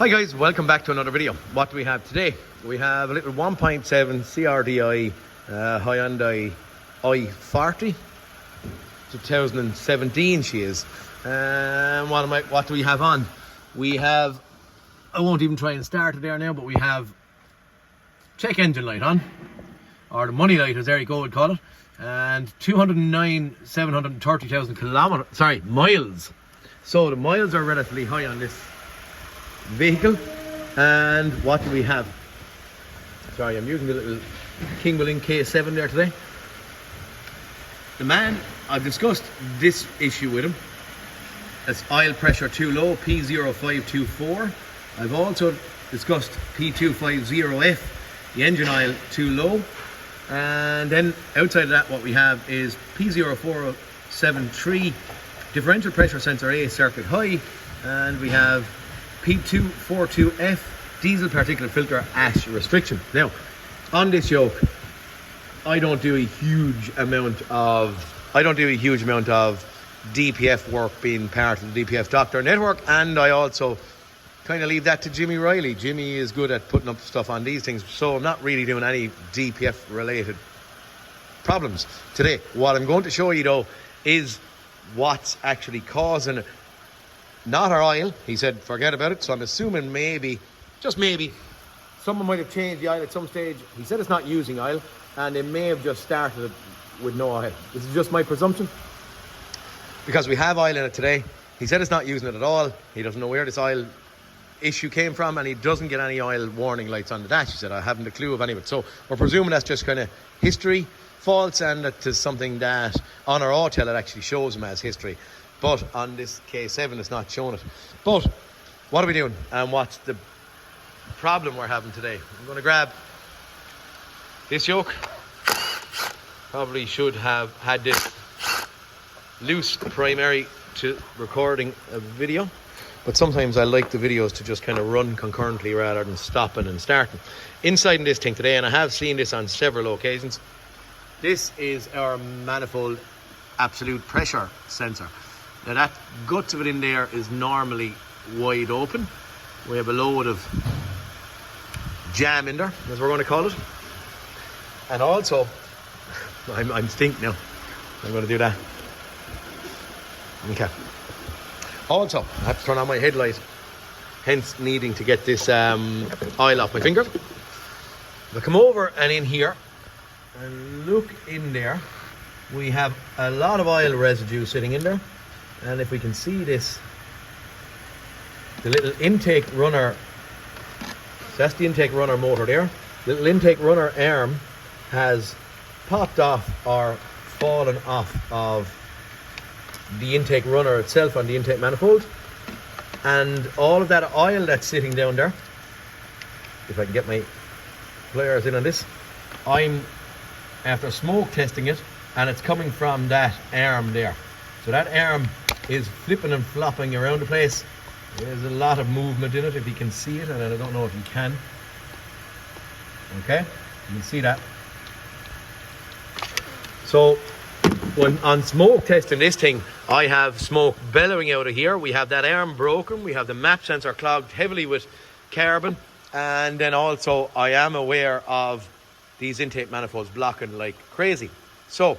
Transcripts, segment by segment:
Hi guys, welcome back to another video. What do we have today? We have a little 1.7 CRDI Hyundai i40, 2017 she is. What do we have on? We have, I won't even try and start it there now, but we have check engine light on, or the money light as Eric Gold would call it, and 209,730,000 miles. So the miles are relatively high on this vehicle. And what do we have? Sorry, I'm using the little Kingwilling K7 there today. The man, I've discussed this issue with him. It's oil pressure too low, P0524. I've also discussed P250F, the engine oil too low. And then outside of that, what we have is P0473, differential pressure sensor A circuit high, and we have P242F, diesel particulate filter ash restriction. Now, on this yoke, I don't do a huge amount of DPF work being part of the DPF Doctor network, and I also kind of leave that to Jimmy Riley. Jimmy is good at putting up stuff on these things, so I'm not really doing any DPF related problems today. What I'm going to show you though is what's actually causing it. Not our oil. He said forget about it, so I'm assuming maybe, just maybe, someone might have changed the oil at some stage. He said it's not using oil, and they may have just started it with no oil. This is just my presumption, because we have oil in it today. He said it's not using it at all. He doesn't know where this oil issue came from, and he doesn't get any oil warning lights on the dash. He said I haven't a clue of any of it. So we're presuming that's just kind of history faults, and that is something that on our auto it actually shows him as history. But on this K7, it's not showing it. But what are we doing? And what's the problem we're having today? I'm going to grab this yoke. Probably should have had this loose primary to recording a video. But sometimes I like the videos to just kind of run concurrently rather than stopping and starting. Inside in this thing today, and I have seen this on several occasions, this is our manifold absolute pressure sensor. Now that guts of it in there is normally wide open. We have a load of jam in there, as we're going to call it. And also, I'm stink now. I'm going to do that. Okay. Also, I have to turn on my headlight, hence needing to get this oil off my finger. If I come over and in here and look in there, we have a lot of oil residue sitting in there. And if we can see this, the little intake runner, so that's the intake runner motor there. The little intake runner arm has popped off or fallen off of the intake runner itself on the intake manifold. And all of that oil that's sitting down there, if I can get my pliers in on this, I'm after smoke testing it, and it's coming from that arm there. So that arm is flipping and flopping around the place. There's a lot of movement in it, if you can see it, and I don't know if you can. Okay, you can see that. So when on smoke testing this thing, I have smoke bellowing out of here. We have that arm broken. We have the map sensor clogged heavily with carbon. And then also I am aware of these intake manifolds blocking like crazy. So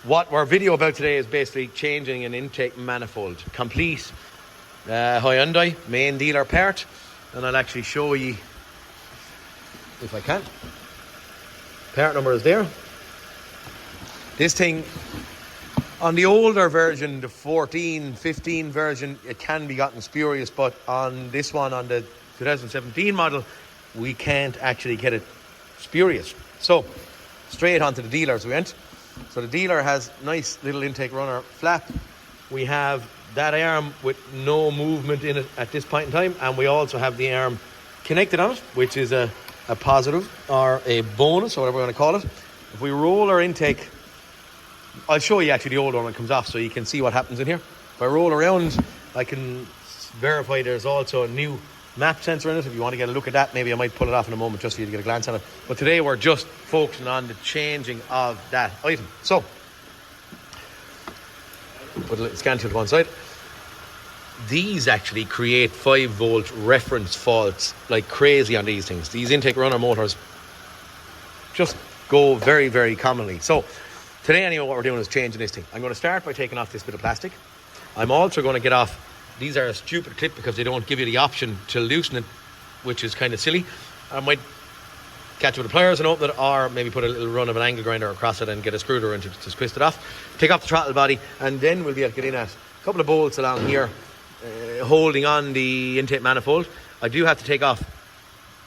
what our video about today is basically changing an intake manifold. Complete Hyundai main dealer part. And I'll actually show you if I can. Part number is there. This thing, on the older version, the 14, 15 version, it can be gotten spurious, but on this one, on the 2017 model, we can't actually get it spurious. So, straight onto the dealers we went. So the dealer has nice little intake runner flap. We have that arm with no movement in it at this point in time, and we also have the arm connected on it, which is a positive or a bonus, or whatever we're going to call it. If we roll our intake, I'll show you actually the old one when it comes off so you can see what happens in here. If I roll around, I can verify there's also a new map sensor in it. If you want to get a look at that, maybe I might pull it off in a moment just for you to get a glance at it. But today we're just focusing on the changing of that item. So, put a little scan to one side. these actually create 5-volt reference faults like crazy on these things. These intake runner motors just go very, very commonly. So today anyway, what we're doing is changing this thing. I'm going to start by taking off this bit of plastic. I'm also going to get off, these are a stupid clip because they don't give you the option to loosen it, which is kind of silly. I might catch it with the pliers and open it, or maybe put a little run of an angle grinder across it and get a screwdriver into it to twist it off. Take off the throttle body, and then we'll be able to get in at a couple of bolts along here, holding on the intake manifold. I do have to take off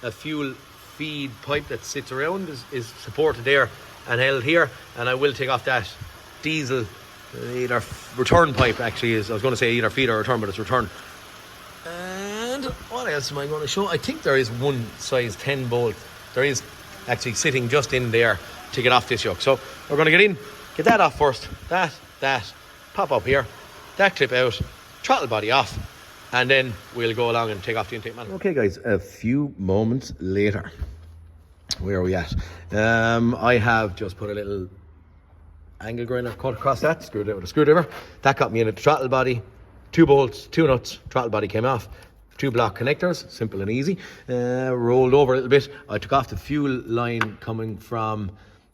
a fuel feed pipe that sits around, is supported there and held here, and I will take off that diesel either return pipe. Actually, is I was going to say either feed or return, but it's return. And what else am I going to show? I think there is one size 10 bolt. There is actually sitting just in there to get off this yoke. So we're going to get in, get that off first. That pop up here, that clip out, throttle body off, and then we'll go along and take off the intake manifold. Okay guys, a few moments later, where are we at? I have just put a little angle grinder cut across that, screwed it with a screwdriver. That got me in at the throttle body, 2 bolts, 2 nuts, throttle body came off. 2 block connectors, simple and easy. Rolled over a little bit. I took off the fuel line coming from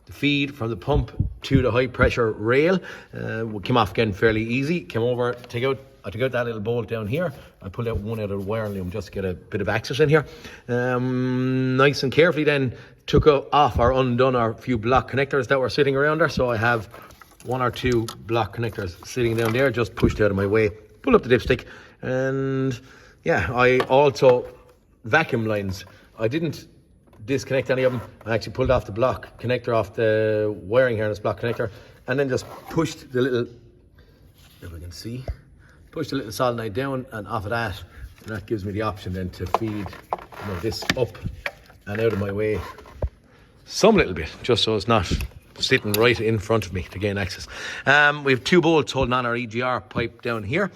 the feed, from the pump to the high pressure rail. Came off again fairly easy. Came over, I took out that little bolt down here. I pulled out one out of the wiring loom just to get a bit of access in here. Nice and carefully then took off or undone our few block connectors that were sitting around there. So I have 1 or 2 block connectors sitting down there, just pushed out of my way. Pull up the dipstick, and yeah, I also vacuum lines. I didn't disconnect any of them. I actually pulled off the block connector off the wiring here in this block connector, and then just pushed the little, if I can see, pushed the little solenoid down, and off of that, and that gives me the option then to feed this up and out of my way some little bit, just so it's not sitting right in front of me to gain access. We have 2 bolts holding on our EGR pipe down here,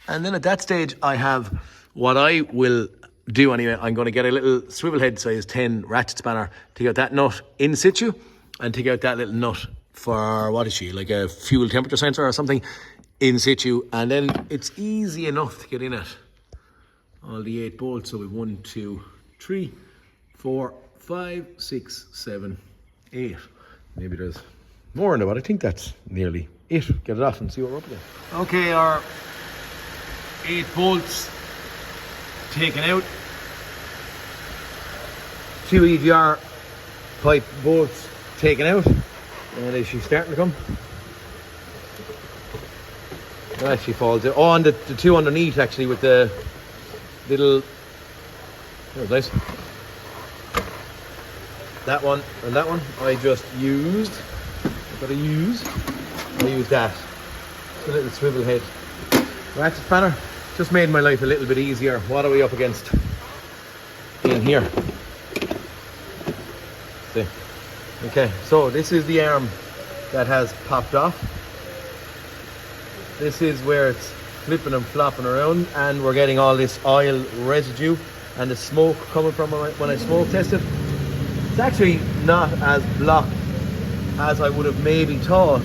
and then at that stage I have what I will do anyway. I'm going to get a little swivel head size 10 ratchet spanner, take out that nut in situ, and take out that little nut for, what is she, like a fuel temperature sensor or something, in situ. And then it's easy enough to get in at all the 8 bolts. So we've 1, 2, 3, 4, 5, 6, 7, 8. Maybe there's more in there, but I think that's nearly it. Get it off and see what we're up against. Okay, our 8 bolts taken out, 2 EGR pipe bolts taken out, and is she starting to come? That she falls out. Oh, and the 2 underneath actually with the little, that was nice. That one and that one I just used. I used that. It's a little swivel head ratchet spanner. Just made my life a little bit easier. What are we up against in here? See. Okay, so this is the arm that has popped off. This is where it's flipping and flopping around, and we're getting all this oil residue and the smoke coming from when I smoke tested. It's actually not as blocked as I would have maybe thought,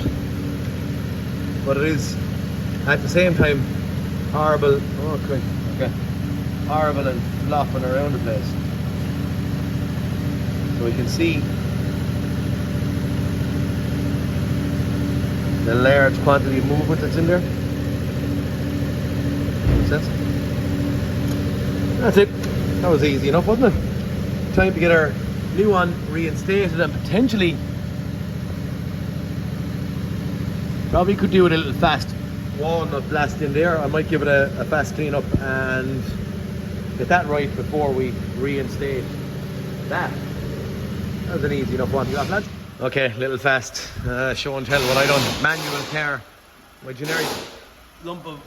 but it is at the same time horrible. Oh, okay. Horrible and flopping around the place. So you can see the large quantity of movement that's in there. Makes sense? That's it. That was easy enough, wasn't it? Time to get our new one reinstated, and potentially probably could do with a little fast walnut blast in there. I might give it a fast clean up and get that right before we reinstate that. That was an easy enough one. You got, lads? Okay, little fast show and tell what I done. Manual car, my generic lump of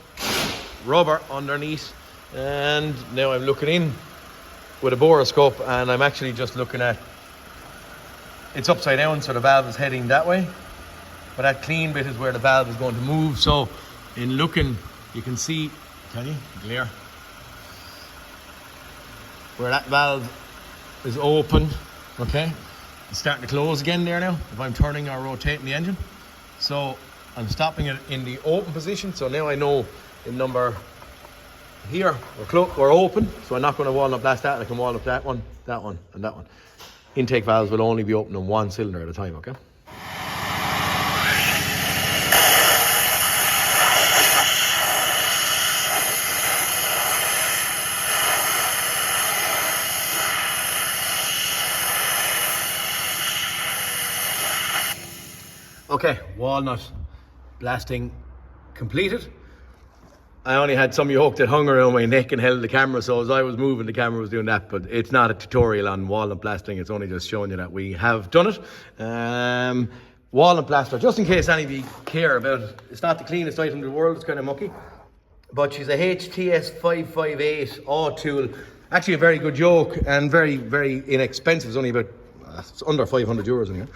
rubber underneath, and now I'm looking in with a boroscope, and I'm actually just looking at, it's upside down, so the valve is heading that way, but that clean bit is where the valve is going to move. So in looking, you can see, can you glare, where that valve is open. Okay, it's starting to close again there now if I'm turning or rotating the engine. So I'm stopping it in the open position, so now I know in number here, we're open, so I'm not going to walnut blast that. I can walnut that one, and that one. Intake valves will only be open on one cylinder at a time, okay? Okay, walnut blasting completed. I only had some yoke that hung around my neck and held the camera, so as I was moving, the camera was doing that, but it's not a tutorial on walnut blasting, it's only just showing you that we have done it. Walnut blaster, just in case any of you care about it, it's not the cleanest item in the world, it's kind of mucky, but she's a HTS 558 all-tool, actually a very good yoke and very, very inexpensive. It's only about it's under 500 euros anyway.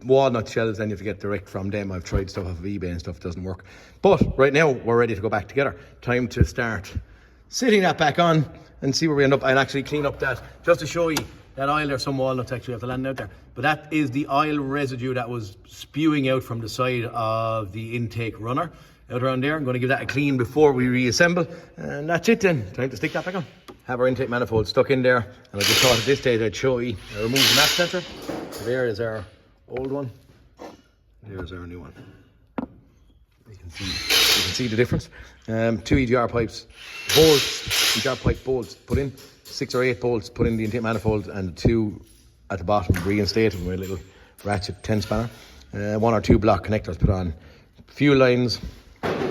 Walnut shells, then you have to get direct from them. I've tried stuff off of eBay and stuff, it doesn't work. But right now, we're ready to go back together. Time to start sitting that back on and see where we end up and actually clean up that. Just to show you that oil, there's some walnuts actually have to land out there. But that is the oil residue that was spewing out from the side of the intake runner. Out around there, I'm going to give that a clean before we reassemble. And that's it then, time to stick that back on. Have our intake manifold stuck in there, and I just thought at this stage I'd show you. I removed the map sensor. So there is our old one. There's our new one. You can see the difference. Two EGR pipes, bolts, EGR pipe bolts put in, 6 or 8 bolts put in the intake manifold, and 2 at the bottom reinstated with a little ratchet 10 spanner. 1 or 2 block connectors put on, fuel lines,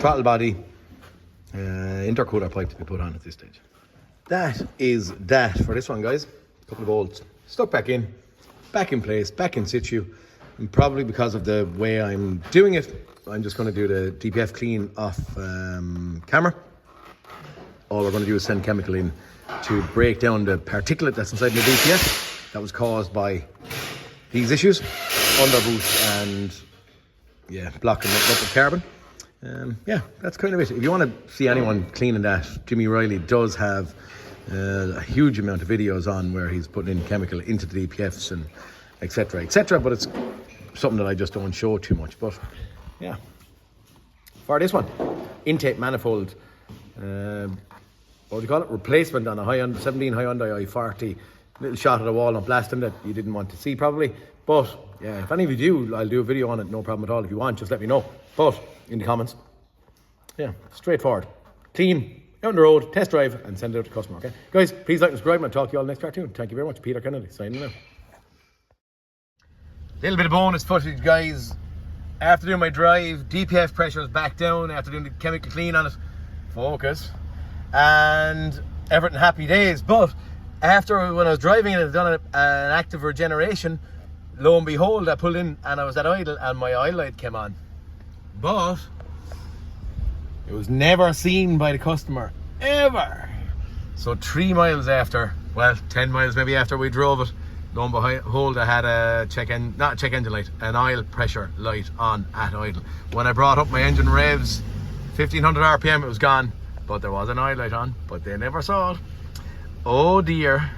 throttle body, intercooler pipe to be put on at this stage. That is that for this one, guys. A couple of bolts stuck back in place, back in situ. And probably because of the way I'm doing it, I'm just going to do the DPF clean off camera. All we're going to do is send chemical in to break down the particulate that's inside the DPF that was caused by these issues, underboost and blocking up with carbon. That's kind of it. If you want to see anyone cleaning that, Jimmy Riley does have a huge amount of videos on where he's putting in chemical into the DPFs and etc, but it's something that I just don't show too much. But yeah, for this one, intake manifold, what do you call it, replacement on a Hyundai 17 Hyundai i40. Little shot of the walnut blasting that you didn't want to see probably, but yeah, if any of you do, I'll do a video on it, no problem at all. If you want, just let me know, but in the comments. Yeah, straightforward, clean, out on the road, test drive, and send it out to the customer, okay? Guys, please like and subscribe, and I'll talk to you all next cartoon. Thank you very much. Peter Kennedy, signing out. Little bit of bonus footage, guys. After doing my drive, DPF pressure is back down after doing the chemical clean on it. Focus. And everything happy days. But after, when I was driving it, I'd done an active regeneration. Lo and behold, I pulled in and I was at idle and my oil light came on. But it was never seen by the customer, ever. So 3 miles after, well, 10 miles maybe after we drove it, lo and behold, I had not a check engine light, an oil pressure light on at idle. When I brought up my engine revs, 1500 RPM, it was gone, but there was an oil light on, but they never saw it. Oh dear.